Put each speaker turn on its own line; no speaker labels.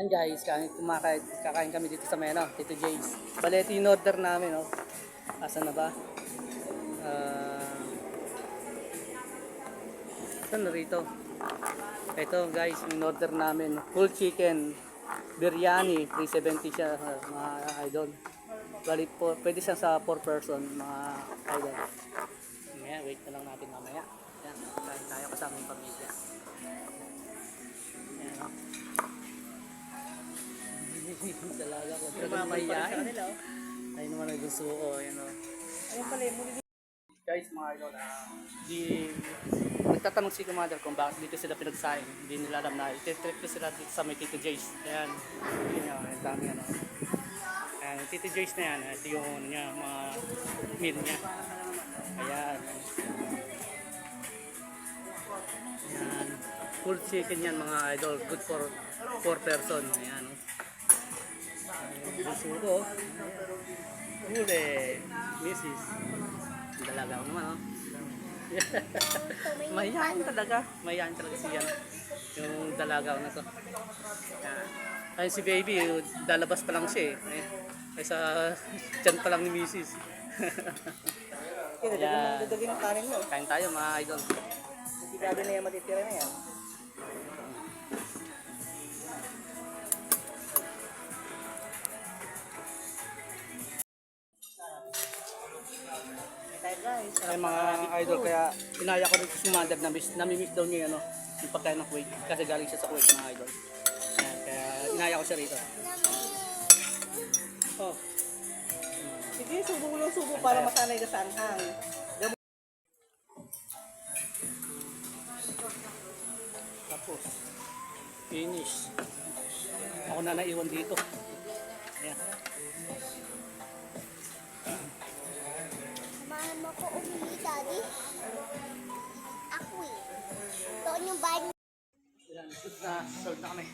Yan guys, kakain kami dito sa Meno, Tito Jay's. Bale, ito yung order namin, no? Asan na ba? Saan na rito? Ito guys, yung order namin. Full chicken, biryani, 370 siya, mga idol. Bali po, pwede siya sa 4 person, mga idol. Mamaya, wait na lang natin mamaya. Yan, kain tayo kasama yung pamilya. Yan, no? Talaga ko. Mahihain. Ay naman ang gusto ko. Yan o. Ayun pala yung muli. Guys, mga idol, nagtatanong si Commander kung bakit dito sila pinagsaing. Hindi nila alam na ititrip ko sila dito sa may Tito Jay's. Ayan. Ayan, ang dami yan. Ayan, Tito Jay's na yan. Ito yung ano niya, mga meal niya. Ayan. Ayan. Full chicken yan mga idol. Good for 4 person. Ayan. Gusto ko. Huli. Mrs. Dalaga ko naman, oh. Mahihain talaga. Mahihain talaga siya. Yung dalaga ko na to. Ay si baby, dalabas pa lang siya eh. Ay sa tiyan pa lang ni Mrs. Yan.
Dadagin ang kanin mo.
Kain tayo mga idol.
Hindi gabi na yan, matitira na yan. Guys,
Ay mga idol, kaya inaya ko rin si Mother na nami-miss daw niya yung pagkain ng Kuwait kasi galing siya sa Kuwait mga idol. Ayan, kaya inaya ko siya rito. Oh.
sige, subo mo lang subo para masanay ka sa anghang.
Tapos, finish. Ako na naiwan dito. Ayan.
Mahal mo ko umihi, Daddy? Ako eh. Doon yung bahay.
Ayan, good na. Sold na kami.